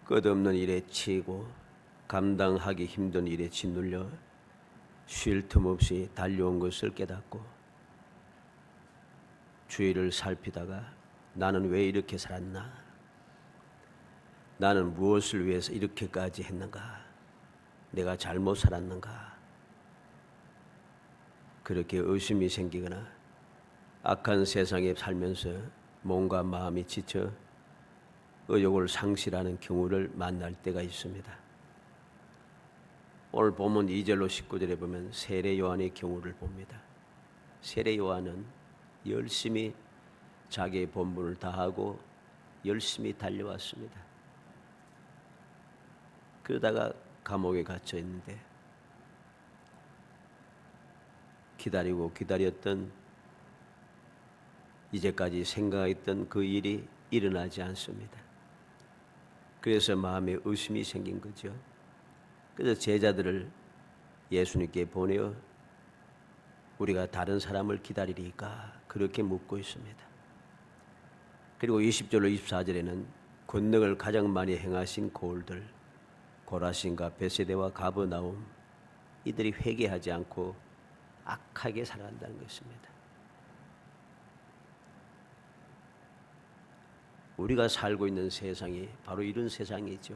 끝없는 일에 치이고 감당하기 힘든 일에 짓눌려 쉴 틈 없이 달려온 것을 깨닫고 주위를 살피다가 나는 왜 이렇게 살았나? 나는 무엇을 위해서 이렇게까지 했는가? 내가 잘못 살았는가? 그렇게 의심이 생기거나 악한 세상에 살면서 몸과 마음이 지쳐 의욕을 상실하는 경우를 만날 때가 있습니다. 오늘 본문 2절로 19절에 보면 세례 요한의 경우를 봅니다. 세례 요한은 열심히 자기의 본분을 다하고 열심히 달려왔습니다. 그러다가 감옥에 갇혀 있는데 기다리고 기다렸던 이제까지 생각했던 그 일이 일어나지 않습니다. 그래서 마음에 의심이 생긴 거죠. 그래서 제자들을 예수님께 보내어 우리가 다른 사람을 기다리리까 그렇게 묻고 있습니다. 그리고 20절로 24절에는 권능을 가장 많이 행하신 고을들 고라신과 베세대와 가버나움 이들이 회개하지 않고 악하게 살아간다는 것입니다. 우리가 살고 있는 세상이 바로 이런 세상이죠.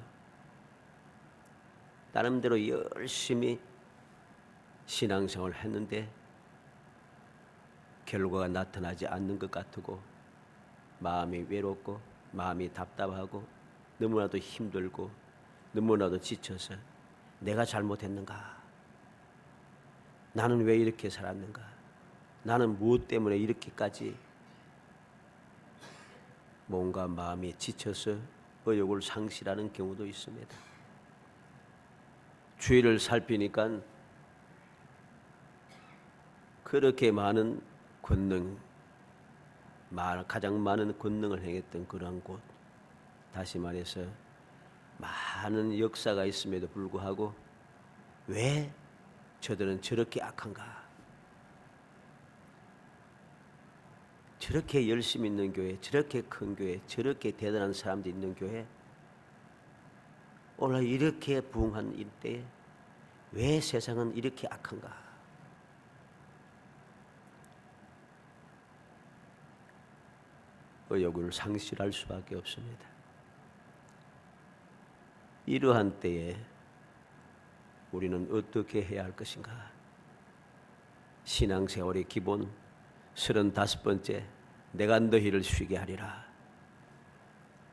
나름대로 열심히 신앙생활을 했는데 결과가 나타나지 않는 것 같고 마음이 외롭고 마음이 답답하고 너무나도 힘들고 너무나도 지쳐서 내가 잘못했는가? 나는 왜 이렇게 살았는가? 나는 무엇 때문에 이렇게까지 몸과 마음이 지쳐서 의욕을 상실하는 경우도 있습니다. 주위를 살피니까 그렇게 많은 권능, 가장 많은 권능을 행했던 그러한 곳, 다시 말해서 많은 역사가 있음에도 불구하고 왜 저들은 저렇게 악한가? 저렇게 열심히 있는 교회, 저렇게 큰 교회, 저렇게 대단한 사람들이 있는 교회, 오늘 이렇게 부흥한 이때에 왜 세상은 이렇게 악한가? 의욕을 상실할 수밖에 없습니다. 이러한 때에 우리는 어떻게 해야 할 것인가? 신앙생활의 기본 35번째 내가 너희를 쉬게 하리라.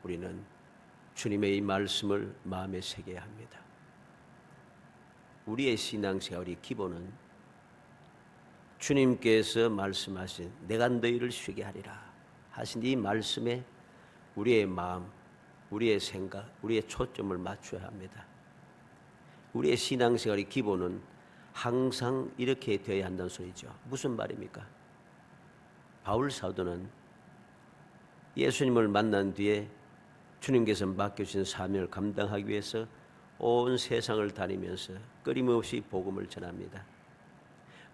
우리는 주님의 이 말씀을 마음에 새겨야 합니다. 우리의 신앙생활의 기본은 주님께서 말씀하신 내가 너희를 쉬게 하리라 하신 이 말씀에 우리의 마음, 우리의 생각, 우리의 초점을 맞춰야 합니다. 우리의 신앙생활의 기본은 항상 이렇게 되어야 한다는 소리죠. 무슨 말입니까? 바울 사도는 예수님을 만난 뒤에 주님께서 맡겨주신 사명을 감당하기 위해서 온 세상을 다니면서 끊임없이 복음을 전합니다.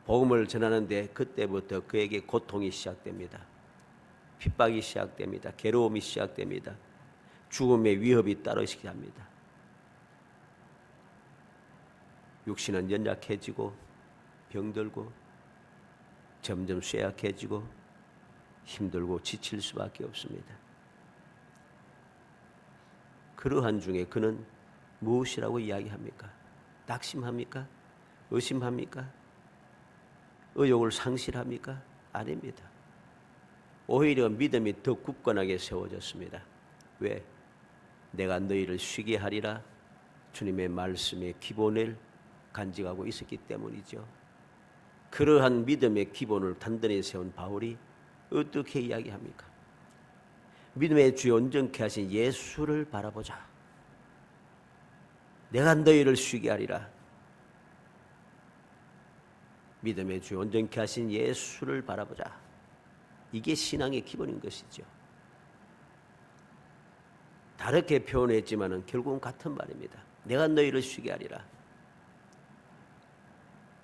복음을 전하는데 그때부터 그에게 고통이 시작됩니다. 핍박이 시작됩니다. 괴로움이 시작됩니다. 죽음의 위협이 따르시게 합니다. 육신은 연약해지고 병들고 점점 쇠약해지고 힘들고 지칠 수밖에 없습니다. 그러한 중에 그는 무엇이라고 이야기합니까? 낙심합니까? 의심합니까? 의욕을 상실합니까? 아닙니다. 오히려 믿음이 더 굳건하게 세워졌습니다. 왜? 내가 너희를 쉬게 하리라 주님의 말씀의 기본을 간직하고 있었기 때문이죠. 그러한 믿음의 기본을 단단히 세운 바울이 어떻게 이야기합니까? 믿음의 주에 온전케 하신 예수를 바라보자. 내가 너희를 쉬게 하리라. 믿음의 주에 온전케 하신 예수를 바라보자. 이게 신앙의 기본인 것이죠. 다르게 표현했지만 결국은 같은 말입니다. 내가 너희를 쉬게 하리라.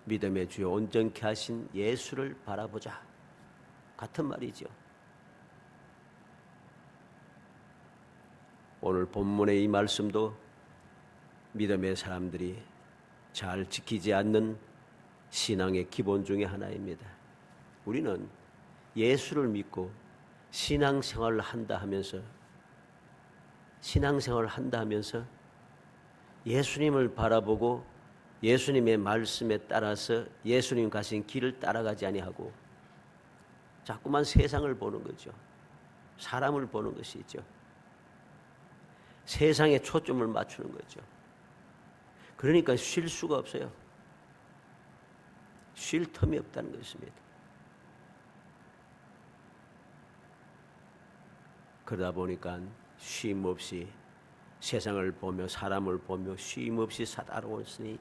믿음의 주에 온전케 하신 예수를 바라보자. 같은 말이죠. 오늘 본문의 이 말씀도 믿음의 사람들이 잘 지키지 않는 신앙의 기본 중에 하나입니다. 우리는 예수를 믿고 신앙생활을 한다 하면서 예수님을 바라보고 예수님의 말씀에 따라서 예수님 가신 길을 따라가지 아니하고 자꾸만 세상을 보는 거죠. 사람을 보는 것이죠. 세상에 초점을 맞추는 거죠. 그러니까 쉴 수가 없어요. 쉴 틈이 없다는 것입니다. 그러다 보니까 쉼 없이 세상을 보며 사람을 보며 쉼 없이 살아왔으니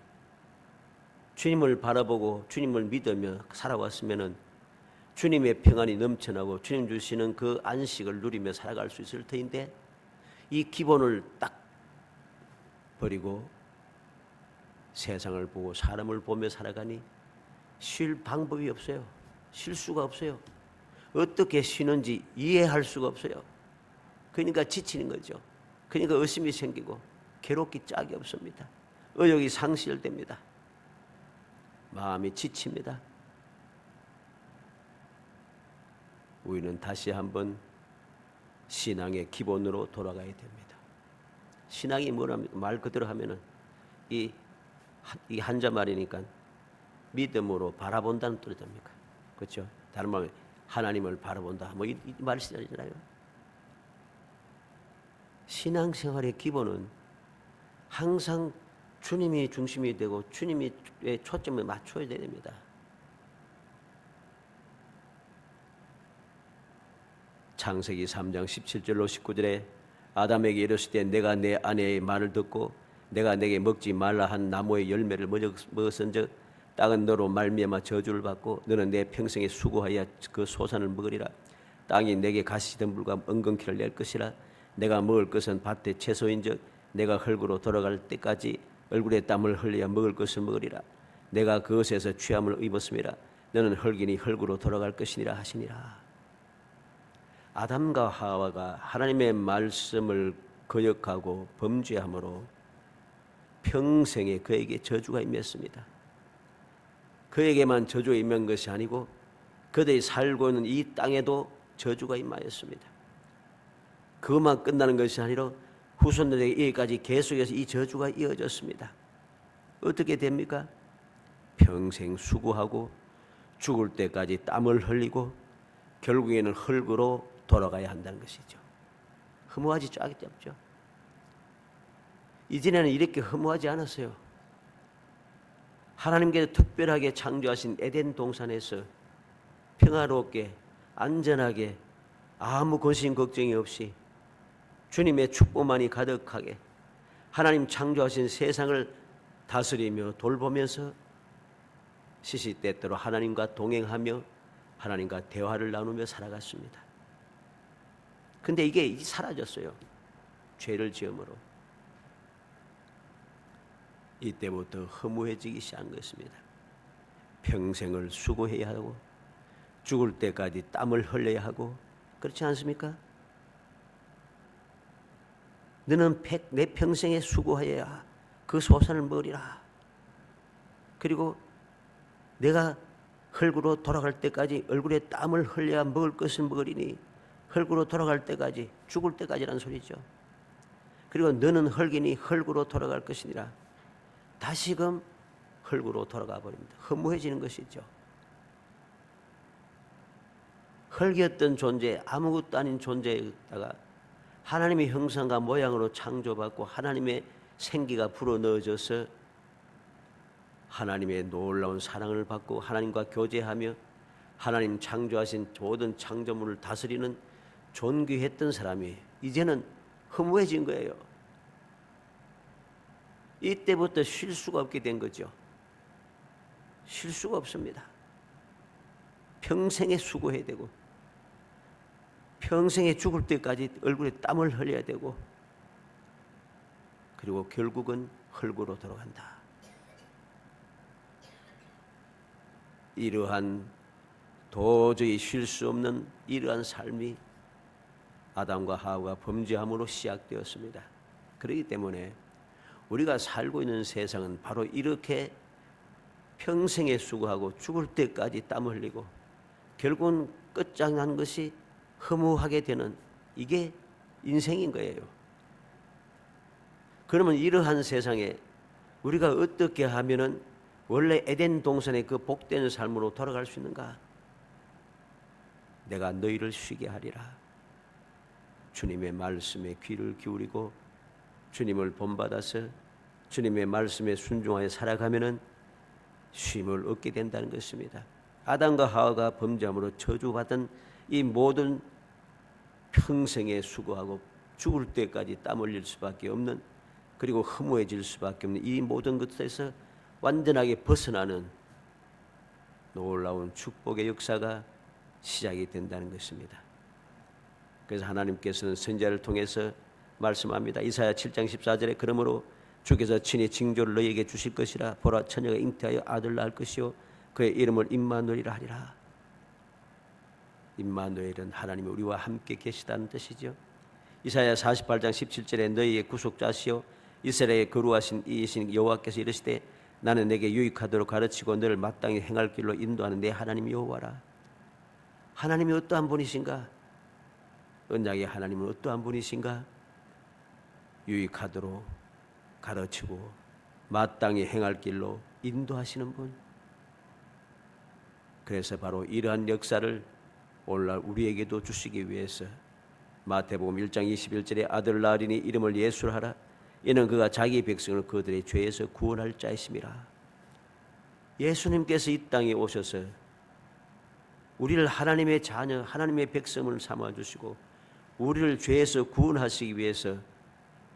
주님을 바라보고 주님을 믿으며 살아왔으면은 주님의 평안이 넘쳐나고 주님 주시는 그 안식을 누리며 살아갈 수 있을 터인데 이 기본을 딱 버리고 세상을 보고 사람을 보며 살아가니 쉴 방법이 없어요. 쉴 수가 없어요. 어떻게 쉬는지 이해할 수가 없어요. 그러니까 지치는 거죠. 그러니까 의심이 생기고 괴롭기 짝이 없습니다. 의욕이 상실됩니다. 마음이 지칩니다. 우리는 다시 한번 신앙의 기본으로 돌아가야 됩니다. 신앙이 뭐랍니까? 말 그대로 하면은 이 한자 말이니까 믿음으로 바라본다는 뜻입니까? 그렇죠? 다른 말로 하나님을 바라본다. 뭐 이 말이 쓰잖아요. 신앙생활의 기본은 항상 주님이 중심이 되고 주님의 초점을 맞춰야 됩니다. 창세기 3장 17절로 19절에 아담에게 이르시되 내가 내 아내의 말을 듣고 내가 내게 먹지 말라 한 나무의 열매를 먹었은즉 땅은 너로 말미암아 저주를 받고 너는 내 평생에 수고하여 그 소산을 먹으리라. 땅이 내게 가시덤불과 엉겅퀴를 낼 것이라. 내가 먹을 것은 밭의 채소인즉 내가 흙으로 돌아갈 때까지 얼굴에 땀을 흘려야 먹을 것을 먹으리라. 내가 그것에서 취함을 입었음이라. 너는 흙이니 흙으로 돌아갈 것이니라 하시니라. 아담과 하와가 하나님의 말씀을 거역하고 범죄함으로 평생에 그에게 저주가 임했습니다. 그에게만 저주가 임한 것이 아니고 그들이 살고 있는 이 땅에도 저주가 임하였습니다. 그것만 끝나는 것이 아니라 후손들에게까지 계속해서 이 저주가 이어졌습니다. 어떻게 됩니까? 평생 수고하고 죽을 때까지 땀을 흘리고 결국에는 흙으로 돌아가야 한다는 것이죠. 허무하지 짝이 없죠. 이전에는 이렇게 허무하지 않았어요. 하나님께서 특별하게 창조하신 에덴 동산에서 평화롭게 안전하게 아무 근심 걱정이 없이 주님의 축복만이 가득하게 하나님 창조하신 세상을 다스리며 돌보면서 시시때때로 하나님과 동행하며 하나님과 대화를 나누며 살아갔습니다. 근데 이게 사라졌어요. 죄를 지음으로. 이때부터 허무해지기 시작한 것입니다. 평생을 수고해야 하고 죽을 때까지 땀을 흘려야 하고 그렇지 않습니까? 너는 내 평생에 수고하여야 그 소산을 먹으리라. 그리고 내가 흙으로 돌아갈 때까지 얼굴에 땀을 흘려야 먹을 것을 먹으리니 흙으로 돌아갈 때까지 죽을 때까지라는 소리죠. 그리고 너는 흙이니 흙으로 돌아갈 것이니라. 다시금 흙으로 돌아가 버립니다. 허무해지는 것이죠. 흙이었던 존재, 아무것도 아닌 존재에다가 하나님의 형상과 모양으로 창조받고 하나님의 생기가 불어넣어져서 하나님의 놀라운 사랑을 받고 하나님과 교제하며 하나님 창조하신 모든 창조물을 다스리는 존귀했던 사람이 이제는 허무해진 거예요. 이때부터 쉴 수가 없게 된 거죠. 쉴 수가 없습니다. 평생에 수고해야 되고 평생에 죽을 때까지 얼굴에 땀을 흘려야 되고 그리고 결국은 흙으로 돌아간다. 이러한 도저히 쉴 수 없는 이러한 삶이 아담과 하와가 범죄함으로 시작되었습니다. 그렇기 때문에 우리가 살고 있는 세상은 바로 이렇게 평생에 수고하고 죽을 때까지 땀 흘리고 결국은 끝장난 것이 허무하게 되는 이게 인생인 거예요. 그러면 이러한 세상에 우리가 어떻게 하면은 원래 에덴 동산의 그 복된 삶으로 돌아갈 수 있는가? 내가 너희를 쉬게 하리라. 주님의 말씀에 귀를 기울이고 주님을 본받아서 주님의 말씀에 순종하여 살아가면은 쉼을 얻게 된다는 것입니다. 아담과 하와가 범죄함으로 저주받은 이 모든 평생에 수고하고 죽을 때까지 땀 흘릴 수밖에 없는, 그리고 허무해질 수밖에 없는 이 모든 것에서 완전하게 벗어나는 놀라운 축복의 역사가 시작이 된다는 것입니다. 그래서 하나님께서는 선지자를 통해서 말씀합니다. 이사야 7장 14절에 그러므로 주께서 친히 징조를 너희에게 주실 것이라. 보라, 처녀가 잉태하여 아들 낳을 것이요 그의 이름을 임마누엘이라 하리라. 임마누엘은 하나님이 우리와 함께 계시다는 뜻이죠. 이사야 48장 17절에 너희의 구속자시요 이스라엘의 거룩하신 이이신 여호와께서 이르시되 나는 내게 유익하도록 가르치고 너를 마땅히 행할 길로 인도하는 내 하나님 여호와라. 하나님이 어떠한 분이신가? 언약의 하나님은 어떠한 분이신가? 유익하도록 가르치고 마땅히 행할 길로 인도하시는 분. 그래서 바로 이러한 역사를 오늘날 우리에게도 주시기 위해서 마태복음 1장 21절에 아들 낳으리니 이름을 예수라 하라. 이는 그가 자기 백성을 그들의 죄에서 구원할 자이심이라. 예수님께서 이 땅에 오셔서 우리를 하나님의 자녀, 하나님의 백성을 삼아주시고 우리를 죄에서 구원하시기 위해서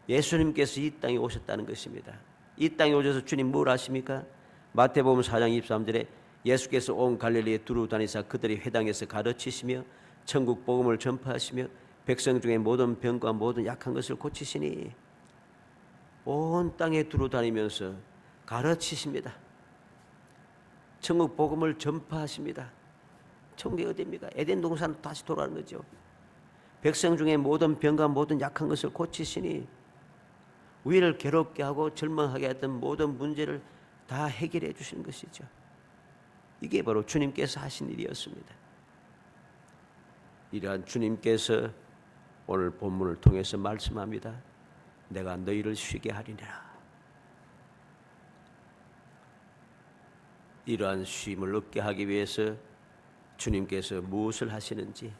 예수님께서 이 땅에 오셨다는 것입니다. 이 땅에 오셔서 주님 뭘 하십니까? 마태복음 4장 23절에 예수께서 온 갈릴리에 두루 다니사 그들의 회당에서 가르치시며 천국 복음을 전파하시며 백성 중에 모든 병과 모든 약한 것을 고치시니, 온 땅에 두루 다니면서 가르치십니다. 천국 복음을 전파하십니다. 천국이 어디입니까? 에덴 동산으로 다시 돌아가는 거죠. 백성 중에 모든 병과 모든 약한 것을 고치시니 우리를 괴롭게 하고 절망하게 했던 모든 문제를 다 해결해 주시는 것이죠. 이게 바로 주님께서 하신 일이었습니다. 이러한 주님께서 오늘 본문을 통해서 말씀합니다. 내가 너희를 쉬게 하리라. 이러한 쉼을 얻게 하기 위해서 주님께서 무엇을 하시는지,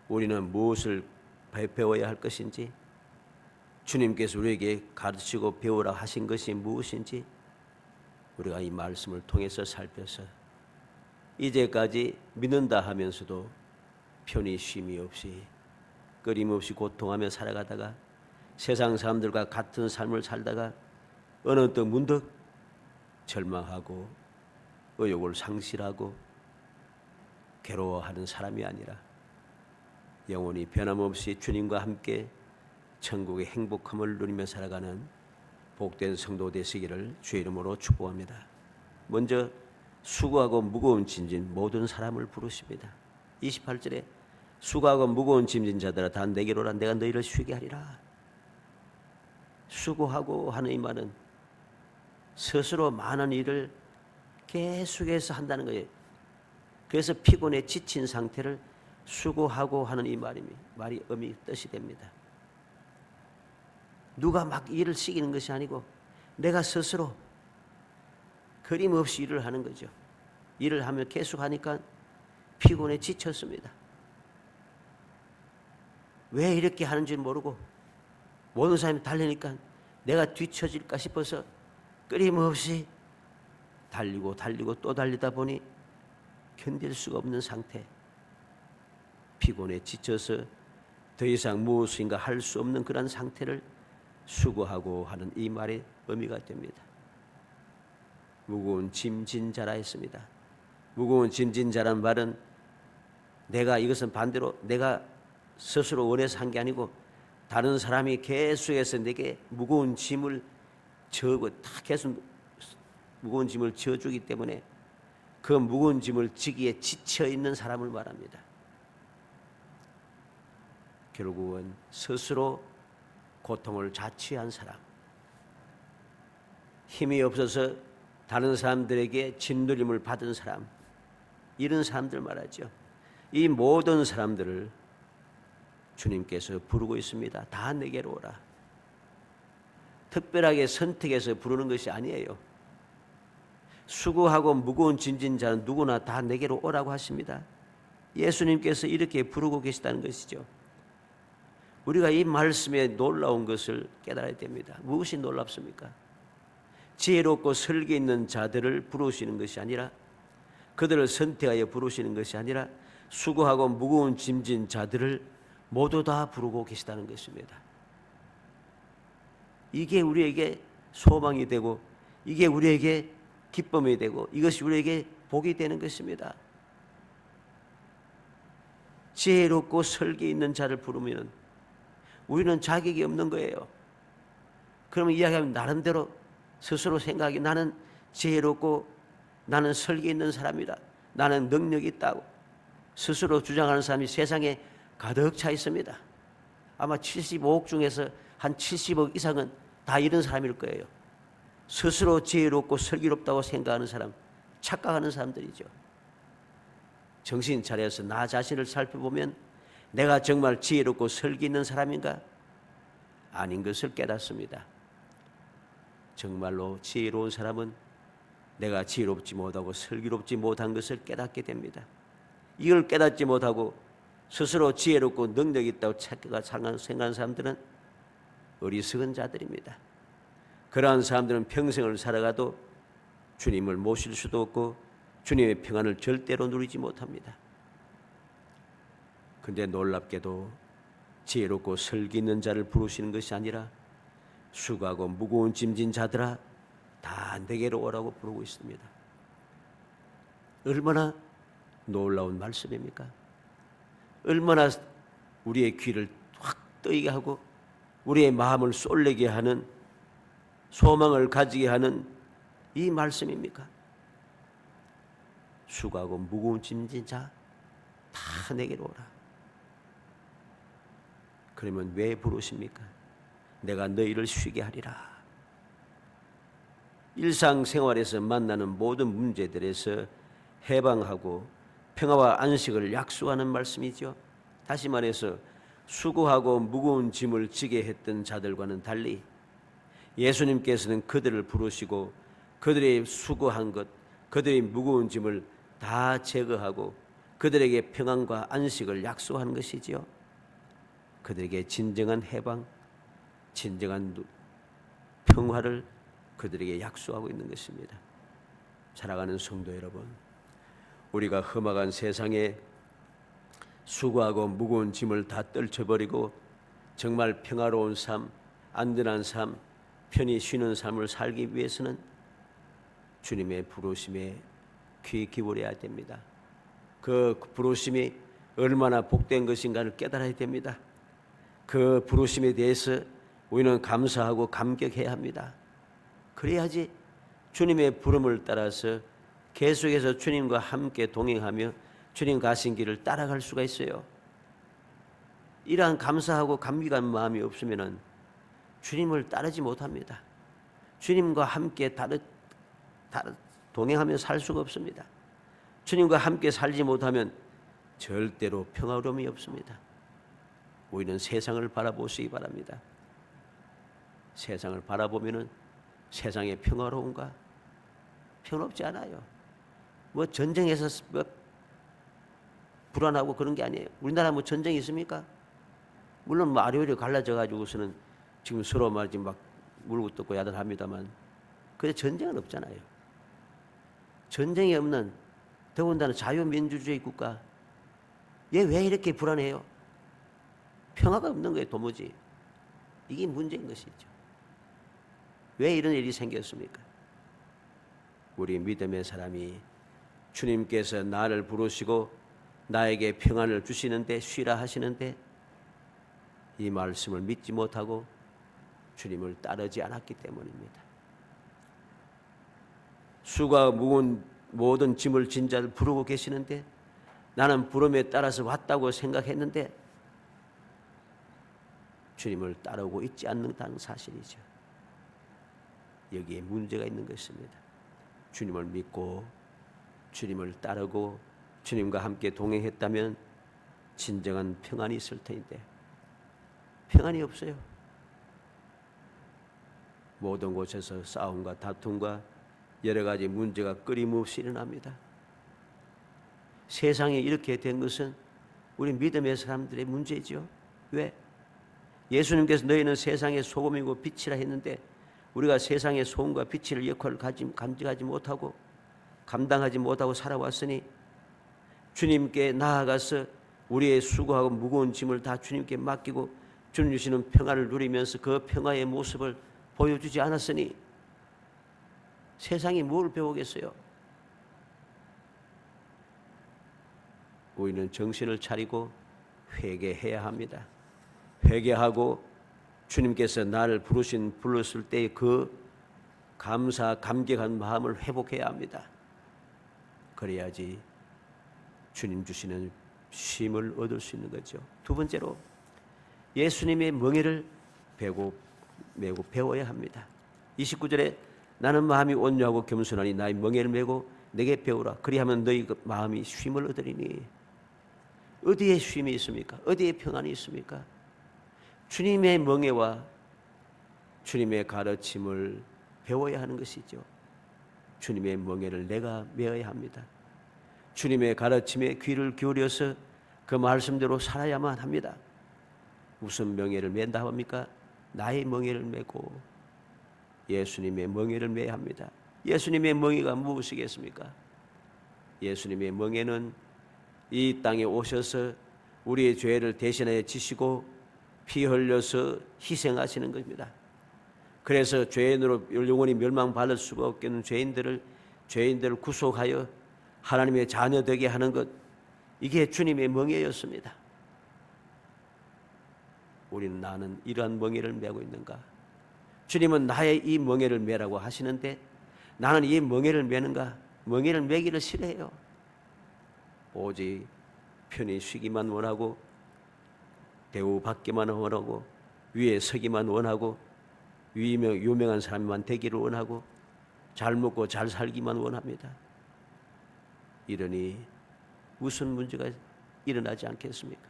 우리는 무엇을 배워야 할 것인지, 주님께서 우리에게 가르치고 배우라 하신 것이 무엇인지 우리가 이 말씀을 통해서 살펴서 이제까지 믿는다 하면서도 편히 쉼이 없이 끊임없이 고통하며 살아가다가 세상 사람들과 같은 삶을 살다가 어느 때 문득 절망하고 의욕을 상실하고 괴로워하는 사람이 아니라 영원히 변함없이 주님과 함께 천국의 행복함을 누리며 살아가는 복된 성도 되시기를 주의 이름으로 축복합니다. 먼저 수고하고 무거운 짐진 모든 사람을 부르십니다. 28절에 수고하고 무거운 짐진 자들아 다 내게로 오라. 내가 너희를 쉬게 하리라. 수고하고 하는 이 말은 스스로 많은 일을 계속해서 한다는 거예요. 그래서 피곤해 지친 상태를 수고하고 하는 이 말이 뜻이 됩니다. 누가 막 일을 시키는 것이 아니고 내가 스스로 끊임없이 일을 하는 거죠. 일을 하면 계속 하니까 피곤해 지쳤습니다. 왜 이렇게 하는지 모르고 모든 사람이 달리니까 내가 뒤처질까 싶어서 끊임없이 달리고 또 달리다 보니 견딜 수가 없는 상태, 피곤해 지쳐서 더 이상 무엇인가 할 수 없는 그런 상태를 수고하고 하는 이 말의 의미가 됩니다. 무거운 짐진 자라 했습니다. 무거운 짐진 자란 말은 내가 이것은 반대로 내가 스스로 원해서 한 게 아니고 다른 사람이 계속해서 내게 무거운 짐을 져고 다 계속 무거운 짐을 져주기 때문에 그 무거운 짐을 지기에 지쳐 있는 사람을 말합니다. 결국은 스스로 고통을 자취한 사람, 힘이 없어서 다른 사람들에게 짓누림을 받은 사람, 이런 사람들 말하죠. 이 모든 사람들을 주님께서 부르고 있습니다. 다 내게로 오라. 특별하게 선택해서 부르는 것이 아니에요. 수고하고 무거운 짐진 자는 누구나 다 내게로 오라고 하십니다. 예수님께서 이렇게 부르고 계시다는 것이죠. 우리가 이 말씀에 놀라운 것을 깨달아야 됩니다. 무엇이 놀랍습니까? 지혜롭고 설계 있는 자들을 부르시는 것이 아니라, 그들을 선택하여 부르시는 것이 아니라 수고하고 무거운 짐진 자들을 모두 다 부르고 계시다는 것입니다. 이게 우리에게 소망이 되고, 이게 우리에게 기쁨이 되고, 이것이 우리에게 복이 되는 것입니다. 지혜롭고 설계 있는 자를 부르면 우리는 자격이 없는 거예요. 그러면 이야기하면 나름대로 스스로 생각이, 나는 지혜롭고 나는 설계 있는 사람이다, 나는 능력이 있다고 스스로 주장하는 사람이 세상에 가득 차 있습니다. 아마 75억 중에서 한 70억 이상은 다 이런 사람일 거예요. 스스로 지혜롭고 슬기롭다고 생각하는 사람, 착각하는 사람들이죠. 정신 차려서 나 자신을 살펴보면 내가 정말 지혜롭고 설기 있는 사람인가? 아닌 것을 깨닫습니다. 정말로 지혜로운 사람은 내가 지혜롭지 못하고 슬기롭지 못한 것을 깨닫게 됩니다. 이걸 깨닫지 못하고 스스로 지혜롭고 능력이 있다고 생각하는 사람들은 어리석은 자들입니다. 그러한 사람들은 평생을 살아가도 주님을 모실 수도 없고 주님의 평안을 절대로 누리지 못합니다. 그런데 놀랍게도 지혜롭고 설기 있는 자를 부르시는 것이 아니라 수고하고 무거운 짐진 자들아 다 내게로 오라고 부르고 있습니다. 얼마나 놀라운 말씀입니까? 얼마나 우리의 귀를 확 뜨이게 하고 우리의 마음을 쏠리게 하는, 소망을 가지게 하는 이 말씀입니까? 수고하고 무거운 짐진 자 다 내게로 오라. 그러면 왜 부르십니까? 내가 너희를 쉬게 하리라. 일상생활에서 만나는 모든 문제들에서 해방하고 평화와 안식을 약속하는 말씀이죠. 다시 말해서 수고하고 무거운 짐을 지게 했던 자들과는 달리 예수님께서는 그들을 부르시고 그들의 수고한 것, 그들의 무거운 짐을 다 제거하고 그들에게 평안과 안식을 약속하는 것이지요. 그들에게 진정한 해방, 진정한 평화를 그들에게 약속하고 있는 것입니다. 사랑하는 성도 여러분, 우리가 험악한 세상에 수고하고 무거운 짐을 다 떨쳐버리고 정말 평화로운 삶, 안전한 삶, 편히 쉬는 삶을 살기 위해서는 주님의 부르심에 귀 기울여야 됩니다. 그 부르심이 얼마나 복된 것인가를 깨달아야 됩니다. 그 부르심에 대해서 우리는 감사하고 감격해야 합니다. 그래야지 주님의 부름을 따라서 계속해서 주님과 함께 동행하며 주님 가신 길을 따라갈 수가 있어요. 이러한 감사하고 감격한 마음이 없으면 주님을 따르지 못합니다. 주님과 함께 동행하며 살 수가 없습니다. 주님과 함께 살지 못하면 절대로 평화로움이 없습니다. 우리는 세상을 바라보시기 바랍니다. 세상을 바라보면은 세상의 평화로운가? 평화롭지 않아요. 뭐 전쟁에서 뭐 불안하고 그런 게 아니에요. 우리나라 뭐 전쟁이 있습니까? 물론 뭐 아래아래 갈라져 가지고서는 지금 서로 말이지 막 물고 뜯고 야단합니다만, 근데 전쟁은 없잖아요. 전쟁이 없는, 더군다나 자유민주주의 국가, 얘 왜 이렇게 불안해요? 평화가 없는 거예요, 도무지. 이게 문제인 것이죠. 왜 이런 일이 생겼습니까? 우리 믿음의 사람이 주님께서 나를 부르시고 나에게 평안을 주시는데, 쉬라 하시는데 이 말씀을 믿지 못하고 주님을 따르지 않았기 때문입니다. 수가 무거운 모든 짐을 진 자를 부르고 계시는데 나는 부름에 따라서 왔다고 생각했는데 주님을 따르고 있지 않는다는 사실이죠. 여기에 문제가 있는 것입니다. 주님을 믿고 주님을 따르고 주님과 함께 동행했다면 진정한 평안이 있을 텐데 평안이 없어요. 모든 곳에서 싸움과 다툼과 여러 가지 문제가 끊임없이 일어납니다. 세상이 이렇게 된 것은 우리 믿음의 사람들의 문제죠. 왜? 예수님께서 너희는 세상의 소금이고 빛이라 했는데 우리가 세상의 소금과 빛의 역할을 감당하지 못하고 살아왔으니 주님께 나아가서 우리의 수고하고 무거운 짐을 다 주님께 맡기고 주님 주시는 평화를 누리면서 그 평화의 모습을 보여주지 않았으니 세상이 뭘 배우겠어요? 우리는 정신을 차리고 회개해야 합니다. 회개하고 주님께서 나를 불렀을 때의 그 감격한 마음을 회복해야 합니다. 그래야지 주님 주시는 쉼을 얻을 수 있는 거죠. 두 번째로 예수님의 멍에를 메고 배워야 합니다. 29절에 나는 마음이 온유하고 겸손하니 나의 멍에를 메고 내게 배우라. 그리하면 너희 마음이 쉼을 얻으리니. 어디에 쉼이 있습니까? 어디에 평안이 있습니까? 주님의 멍에와 주님의 가르침을 배워야 하는 것이죠. 주님의 멍에를 내가 메어야 합니다. 주님의 가르침에 귀를 기울여서 그 말씀대로 살아야만 합니다. 무슨 멍에를 맨다 합니까? 나의 멍에를 메고 예수님의 멍에를 메야 합니다. 예수님의 멍에가 무엇이겠습니까? 예수님의 멍에는 이 땅에 오셔서 우리의 죄를 대신하여 지시고 피 흘려서 희생하시는 겁니다. 그래서 죄인으로 영원히 멸망받을 수가 없겠는 죄인들을 구속하여 하나님의 자녀 되게 하는 것, 이게 주님의 멍에였습니다. 우리는 나는 이러한 멍에를 메고 있는가? 주님은 나의 이 멍에를 메라고 하시는데 나는 이 멍에를 메는가? 멍에를 메기를 싫어해요. 오직 편히 쉬기만 원하고 대우받기만 원하고 위에 서기만 원하고 유명한 사람만 되기를 원하고 잘 먹고 잘 살기만 원합니다. 이러니 무슨 문제가 일어나지 않겠습니까?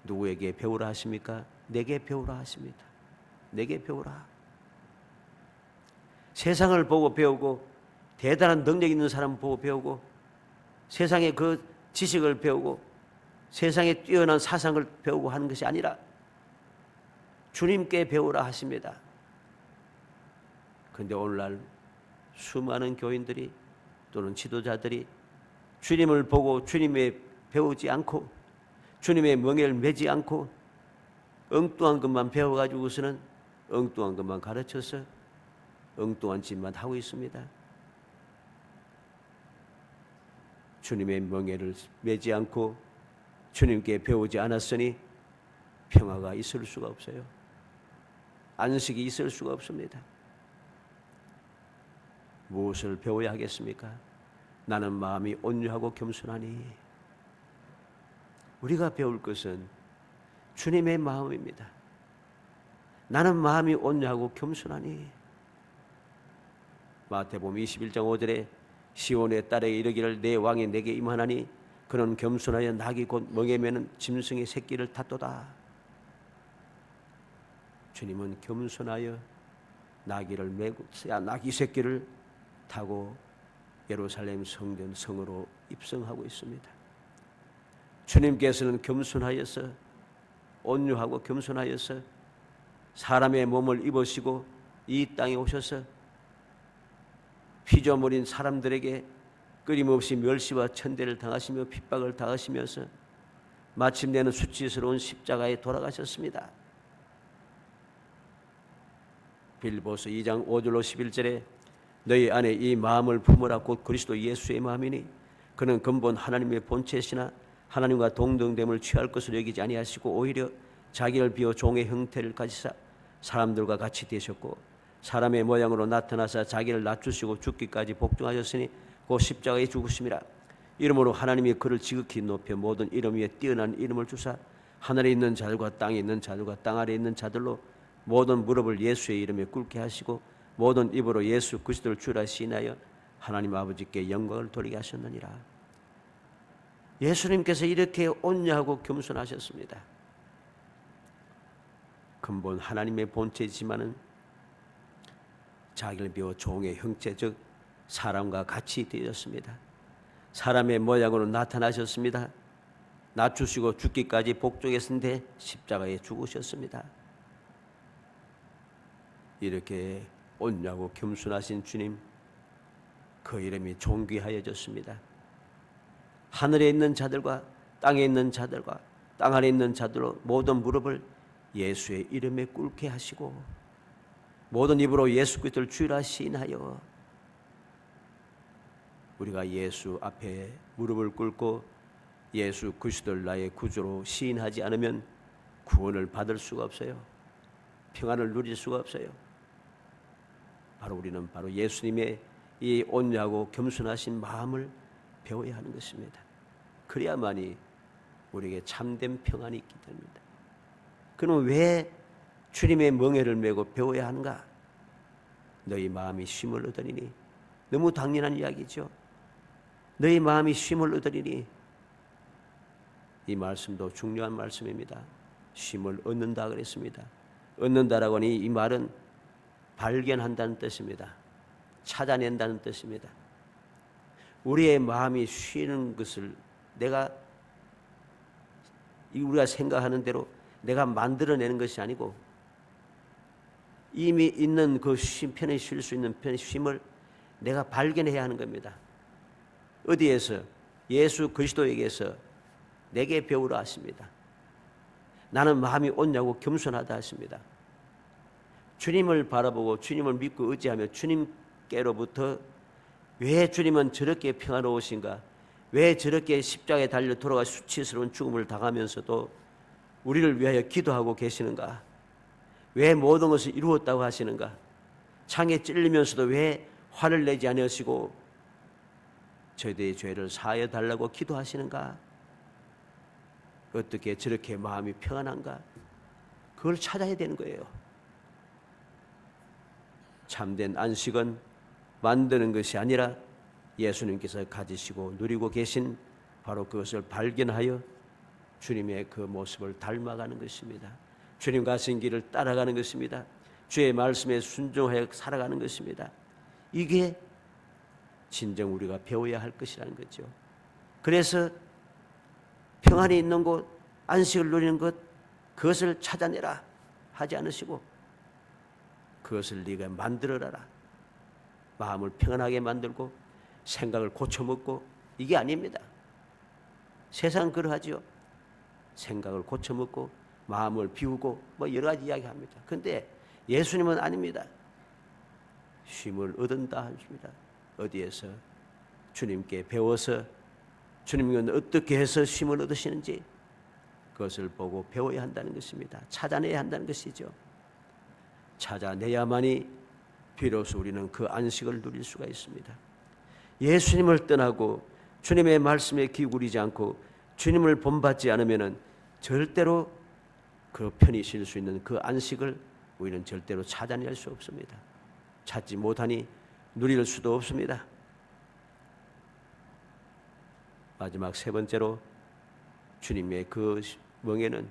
누구에게 배우라 하십니까? 내게 배우라 하십니다. 내게 배우라. 세상을 보고 배우고 대단한 능력 있는 사람 보고 배우고 세상의 그 지식을 배우고 세상에 뛰어난 사상을 배우고 하는 것이 아니라 주님께 배우라 하십니다. 그런데 오늘날 수많은 교인들이 또는 지도자들이 주님을 보고 주님의 배우지 않고 주님의 멍에를 메지 않고 엉뚱한 것만 배워가지고서는 엉뚱한 것만 가르쳐서 엉뚱한 짓만 하고 있습니다. 주님의 멍에를 메지 않고 주님께 배우지 않았으니 평화가 있을 수가 없어요. 안식이 있을 수가 없습니다. 무엇을 배워야 하겠습니까? 나는 마음이 온유하고 겸손하니. 우리가 배울 것은 주님의 마음입니다. 나는 마음이 온유하고 겸손하니. 마태복음 21장 5절에 시온의 딸에게 이르기를 내 왕이 내게 임하나니 그는 겸손하여 낙이 곧 멍에 매는 짐승의 새끼를 탔도다. 주님은 겸손하여 나귀를 메고 나귀 새끼를 타고 예루살렘 성전 성으로 입성하고 있습니다. 주님께서는 겸손하여서 온유하고 겸손하여서 사람의 몸을 입으시고 이 땅에 오셔서 피조물인 사람들에게 끊임없이 멸시와 천대를 당하시며 핍박을 당하시면서 마침내는 수치스러운 십자가에 돌아가셨습니다. 빌립보서 2장 5절로 11절에 너희 안에 이 마음을 품으라 곧 그리스도 예수의 마음이니 그는 근본 하나님의 본체시나 하나님과 동등됨을 취할 것으로 여기지 아니하시고 오히려 자기를 비워 종의 형태를 가지사 사람들과 같이 되셨고 사람의 모양으로 나타나사 자기를 낮추시고 죽기까지 복종하셨으니 곧 십자가에 죽으심이라. 이러므로 하나님이 그를 지극히 높여 모든 이름 위에 뛰어난 이름을 주사 하늘에 있는 자들과 땅에 있는 자들과 땅 아래에 있는 자들로 모든 무릎을 예수의 이름에 꿇게 하시고 모든 입으로 예수 그리스도를 주라 시인하여 하나님 아버지께 영광을 돌리게 하셨느니라. 예수님께서 이렇게 온유하고 겸손하셨습니다. 근본 하나님의 본체이지만은 자기를 비워 종의 형체 즉 사람과 같이 되었습니다. 사람의 모양으로 나타나셨습니다. 낮추시고 죽기까지 복종했는데 십자가에 죽으셨습니다. 이렇게 온유하고 겸손하신 주님, 그 이름이 존귀하여졌습니다. 하늘에 있는 자들과 땅에 있는 자들과 땅 아래 있는 자들로 모든 무릎을 예수의 이름에 꿇게 하시고 모든 입으로 예수 그리스도를 주라 시인하여 우리가 예수 앞에 무릎을 꿇고 예수 그리스도를 나의 구주로 시인하지 않으면 구원을 받을 수가 없어요. 평안을 누릴 수가 없어요. 바로 우리는 바로 예수님의 이 온유하고 겸손하신 마음을 배워야 하는 것입니다. 그래야만이 우리에게 참된 평안이 있기 때문입니다. 그럼 왜 주님의 멍에를 메고 배워야 하는가? 너희 마음이 쉼을 얻으리니. 너무 당연한 이야기죠. 너희 마음이 쉼을 얻으리니. 이 말씀도 중요한 말씀입니다. 쉼을 얻는다 그랬습니다. 얻는다라고 하니 이 말은 발견한다는 뜻입니다. 찾아낸다는 뜻입니다. 우리의 마음이 쉬는 것을 우리가 생각하는 대로 내가 만들어내는 것이 아니고 이미 있는 그 편히 쉴 수 있는 편의 쉼을 내가 발견해야 하는 겁니다. 어디에서? 예수 그리스도에게서 내게 배우라 하십니다. 나는 마음이 온유하고 겸손하다 하십니다. 주님을 바라보고 주님을 믿고 의지하며 주님께로부터 왜 주님은 저렇게 평화로우신가? 왜 저렇게 십자가에 달려 돌아가 수치스러운 죽음을 당하면서도 우리를 위하여 기도하고 계시는가? 왜 모든 것을 이루었다고 하시는가? 창에 찔리면서도 왜 화를 내지 않으시고 저희들의 죄를 사하여 달라고 기도하시는가? 어떻게 저렇게 마음이 평안한가? 그걸 찾아야 되는 거예요. 참된 안식은 만드는 것이 아니라 예수님께서 가지시고 누리고 계신 바로 그것을 발견하여 주님의 그 모습을 닮아가는 것입니다. 주님 가신 길을 따라가는 것입니다. 주의 말씀에 순종하여 살아가는 것입니다. 이게 진정 우리가 배워야 할 것이라는 거죠. 그래서 평안이 있는 곳, 안식을 누리는 것, 그것을 찾아내라 하지 않으시고 그것을 네가 만들어라. 마음을 평안하게 만들고 생각을 고쳐먹고 이게 아닙니다. 세상 그러하죠. 생각을 고쳐먹고 마음을 비우고 뭐 여러 가지 이야기합니다. 그런데 예수님은 아닙니다. 쉼을 얻은다 하십니다. 어디에서? 주님께 배워서 주님은 어떻게 해서 쉼을 얻으시는지 그것을 보고 배워야 한다는 것입니다. 찾아내야 한다는 것이죠. 찾아내야만이 비로소 우리는 그 안식을 누릴 수가 있습니다. 예수님을 떠나고 주님의 말씀에 기울이지 않고 주님을 본받지 않으면 절대로 그 편히 쉴 수 있는 그 안식을 우리는 절대로 찾아낼 수 없습니다. 찾지 못하니 누릴 수도 없습니다. 마지막 세 번째로 주님의 그 멍에는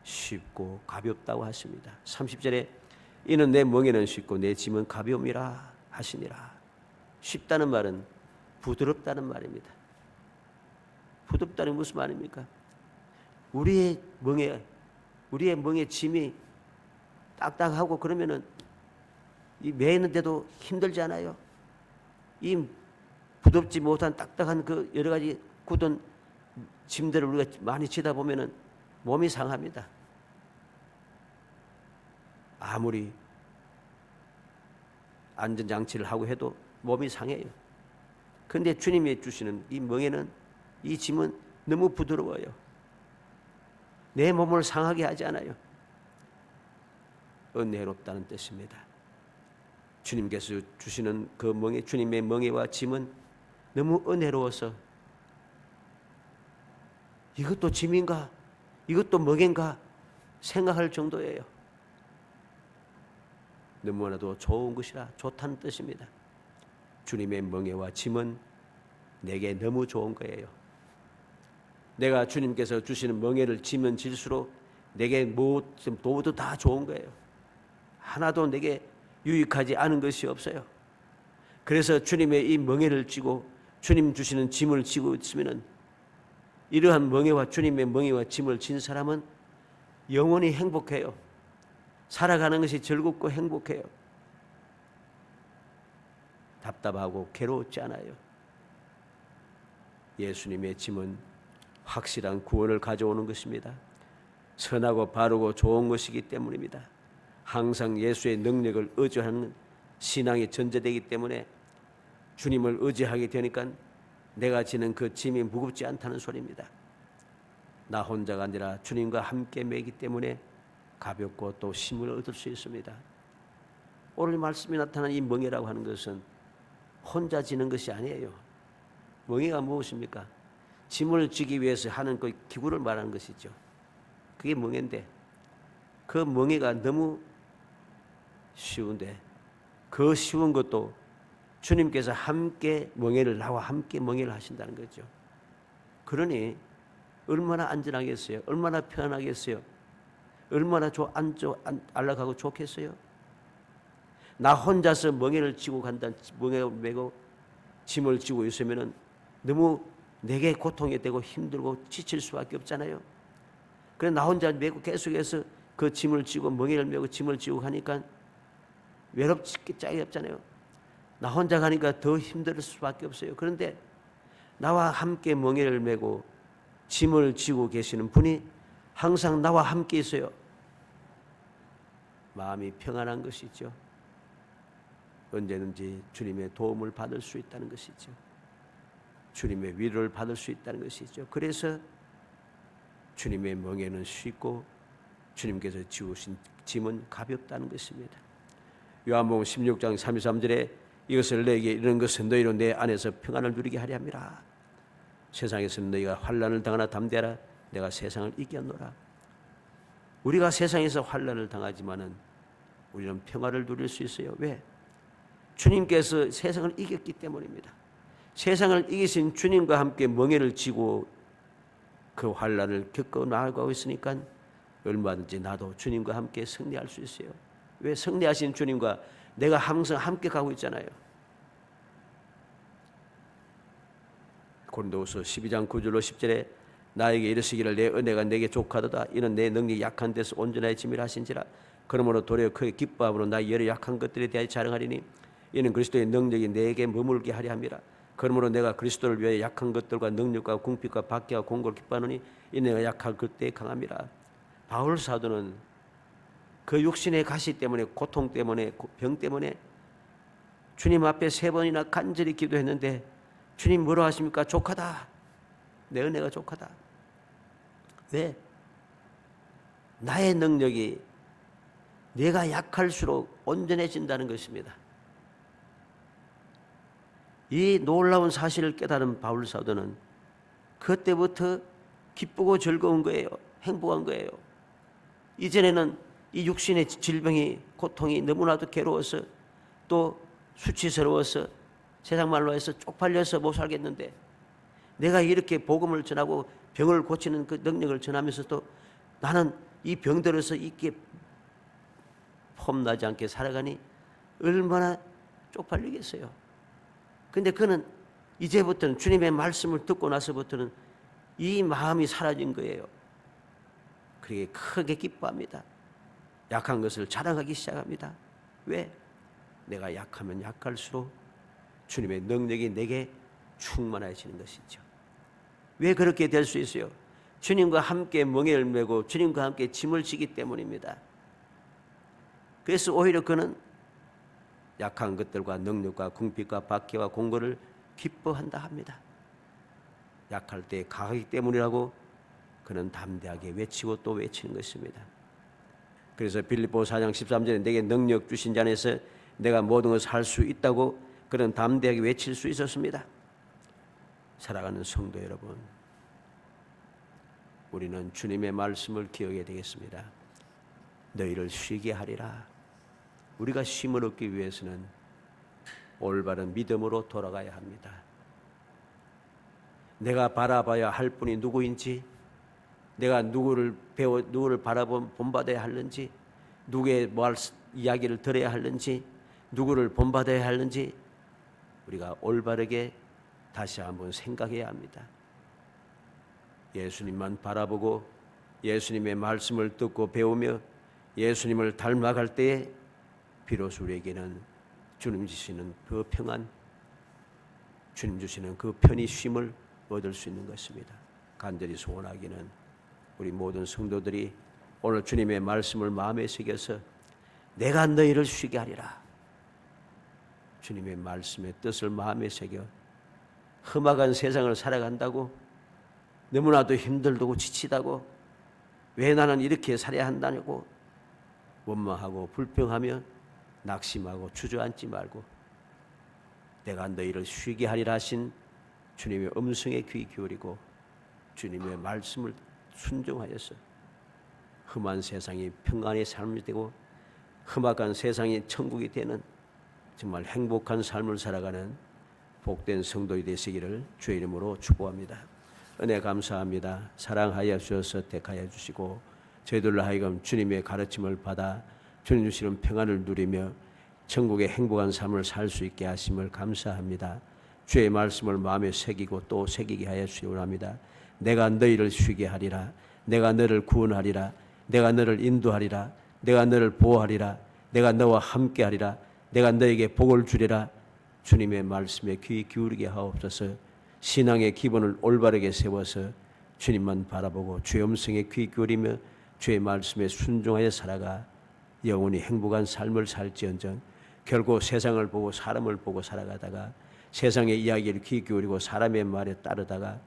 쉽고 가볍다고 하십니다. 30절에 이는 내 멍에는 쉽고 내 짐은 가벼움이라 하시니라. 쉽다는 말은 부드럽다는 말입니다. 부드럽다는 무슨 말입니까? 우리의 멍에 짐이 딱딱하고 그러면은 이 매는데도 힘들지 않아요? 이 부드럽지 못한 딱딱한 그 여러 가지 굳은 짐들을 우리가 많이 지다 보면은 몸이 상합니다. 아무리 안전장치를 하고 해도 몸이 상해요. 그런데 주님이 주시는 이 멍에는 이 짐은 너무 부드러워요. 내 몸을 상하게 하지 않아요. 은혜롭다는 뜻입니다. 주님께서 주시는 그 멍에, 주님의 멍에와 짐은 너무 은혜로워서 이것도 짐인가? 이것도 멍인가? 생각할 정도예요. 너무나도 좋은 것이라 좋다는 뜻입니다. 주님의 멍에와 짐은 내게 너무 좋은 거예요. 내가 주님께서 주시는 멍에를 지면 질수록 내게 모두 다 좋은 거예요. 하나도 내게 유익하지 않은 것이 없어요. 그래서 주님의 이 멍에를 쥐고 주님 주시는 짐을 지고 있으면 이러한 멍에와 주님의 멍에와 짐을 진 사람은 영원히 행복해요. 살아가는 것이 즐겁고 행복해요. 답답하고 괴로웠지 않아요. 예수님의 짐은 확실한 구원을 가져오는 것입니다. 선하고 바르고 좋은 것이기 때문입니다. 항상 예수의 능력을 의지하는 신앙이 전제되기 때문에 주님을 의지하게 되니까 내가 지는 그 짐이 무겁지 않다는 소리입니다. 나 혼자가 아니라 주님과 함께 매기 때문에 가볍고 또 힘을 얻을 수 있습니다. 오늘 말씀이 나타난 이 멍에라고 하는 것은 혼자 지는 것이 아니에요. 멍에가 무엇입니까? 짐을 지기 위해서 하는 그 기구를 말하는 것이죠. 그게 멍에인데 그 멍에가 너무 쉬운데 그 쉬운 것도 주님께서 함께 멍에를 나와 함께 멍에를 하신다는 거죠. 그러니 얼마나 안전하겠어요? 얼마나 편하겠어요? 얼마나 안락하고 좋겠어요? 나 혼자서 멍에를 지고 간다는 멍에를 메고 짐을 지고 있으면은 너무 내게 고통이 되고 힘들고 지칠 수밖에 없잖아요. 그래서 나 혼자 메고 계속해서 그 짐을 지고 멍에를 메고 짐을 지고 가니까 외롭지 짝이 없잖아요. 나 혼자 가니까 더 힘들 수밖에 없어요. 그런데 나와 함께 멍에를 메고 짐을 지고 계시는 분이 항상 나와 함께 있어요. 마음이 평안한 것이죠. 언제든지 주님의 도움을 받을 수 있다는 것이죠. 주님의 위로를 받을 수 있다는 것이죠. 그래서 주님의 멍에는 쉽고 주님께서 지우신 짐은 가볍다는 것입니다. 요한복음 16장 33절에 이것을 내게 이런 것은 너희로 내 안에서 평안을 누리게 하려 함이라. 세상에서는 너희가 환난을 당하나 담대하라. 내가 세상을 이겼노라. 우리가 세상에서 환난을 당하지만은 우리는 평화를 누릴 수 있어요. 왜? 주님께서 세상을 이겼기 때문입니다. 세상을 이기신 주님과 함께 멍에를 지고 그 환난을 겪어 나아가고 있으니까 얼마든지 나도 주님과 함께 승리할 수 있어요. 왜? 승리하신 주님과 내가 항상 함께 가고 있잖아요. 고린도후서 12장 9절로 10절에 나에게 이르시기를 내 은혜가 내게 족하도다. 이는 내 능력이 약한 데서 온전하게 짐이라 하신지라. 그러므로 도리어 크게 기뻐함으로 나의 여러 약한 것들에 대하여 자랑하리니 이는 그리스도의 능력이 내게 머물게 하려 함이라. 그러므로 내가 그리스도를 위하여 약한 것들과 능력과 궁핍과 박해와 공고를 기뻐하노니 이 내가 약할 그때에 강함이라. 바울 사도는 그 육신의 가시 때문에 고통 때문에 병 때문에 주님 앞에 3번이나 간절히 기도했는데 주님 뭐라 하십니까? 족하다. 내 은혜가 족하다. 왜? 나의 능력이 내가 약할수록 온전해진다는 것입니다. 이 놀라운 사실을 깨달은 바울 사도는 그때부터 기쁘고 즐거운 거예요. 행복한 거예요. 이전에는 이 육신의 질병이 고통이 너무나도 괴로워서 또 수치스러워서 세상 말로 해서 쪽팔려서 못 살겠는데 내가 이렇게 복음을 전하고 병을 고치는 그 능력을 전하면서도 나는 이 병들어서 있게 폼나지 않게 살아가니 얼마나 쪽팔리겠어요. 근데 그는 이제부터는 주님의 말씀을 듣고 나서부터는 이 마음이 사라진 거예요. 그렇게 크게 기뻐합니다. 약한 것을 자랑하기 시작합니다. 왜? 내가 약하면 약할수록 주님의 능력이 내게 충만해지는 것이죠. 왜 그렇게 될 수 있어요? 주님과 함께 멍에를 메고 주님과 함께 짐을 지기 때문입니다. 그래서 오히려 그는 약한 것들과 능력과 궁핍과 박해와 공고를 기뻐한다 합니다. 약할 때 강하기 때문이라고 그는 담대하게 외치고 또 외치는 것입니다. 그래서 빌립보 4장 13절에 내게 능력 주신 자 안에서 내가 모든 것을 할 수 있다고 그는 담대하게 외칠 수 있었습니다. 사랑하는 성도 여러분, 우리는 주님의 말씀을 기억해야 되겠습니다. 너희를 쉬게 하리라. 우리가 쉼을 얻기 위해서는 올바른 믿음으로 돌아가야 합니다. 내가 바라봐야 할 분이 누구인지, 내가 누구를 본받아야 하는지, 누구의 이야기를 들어야 하는지, 누구를 본받아야 하는지 우리가 올바르게 다시 한번 생각해야 합니다. 예수님만 바라보고 예수님의 말씀을 듣고 배우며 예수님을 닮아갈 때에 비로소 우리에게는 주님 주시는 그 평안, 주님 주시는 그 편히 쉼을 얻을 수 있는 것입니다. 간절히 소원하기는 우리 모든 성도들이 오늘 주님의 말씀을 마음에 새겨서 내가 너희를 쉬게 하리라. 주님의 말씀의 뜻을 마음에 새겨 험악한 세상을 살아간다고 너무나도 힘들고 지치다고 왜 나는 이렇게 살아야 한다고 원망하고 불평하며 낙심하고 주저앉지 말고 내가 너희를 쉬게 하리라 하신 주님의 음성에 귀 기울이고 주님의 말씀을 순종하여서 험한 세상이 평안의 삶이 되고 험악한 세상이 천국이 되는 정말 행복한 삶을 살아가는 복된 성도이 되시기를 주의 이름으로 축복합니다. 은혜 감사합니다. 사랑하여 주셔서 택하여 주시고 저희들로 하여금 주님의 가르침을 받아 주님 주시는 평안을 누리며 천국의 행복한 삶을 살 수 있게 하심을 감사합니다. 주의 말씀을 마음에 새기고 또 새기게 하여 주시기 원합니다. 내가 너희를 쉬게 하리라. 내가 너를 구원하리라. 내가 너를 인도하리라. 내가 너를 보호하리라. 내가 너와 함께하리라. 내가 너에게 복을 주리라. 주님의 말씀에 귀 기울이게 하옵소서. 신앙의 기본을 올바르게 세워서 주님만 바라보고 주의 음성에 귀 기울이며 주의 말씀에 순종하여 살아가 영원히 행복한 삶을 살지언정 결국 세상을 보고 사람을 보고 살아가다가 세상의 이야기를 귀 기울이고 사람의 말에 따르다가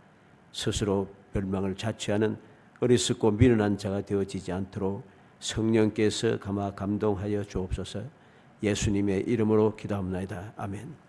스스로 멸망을 자취하는 어리석고 미련한 자가 되어지지 않도록 성령께서 감화 감동하여 주옵소서. 예수님의 이름으로 기도합니다. 아멘.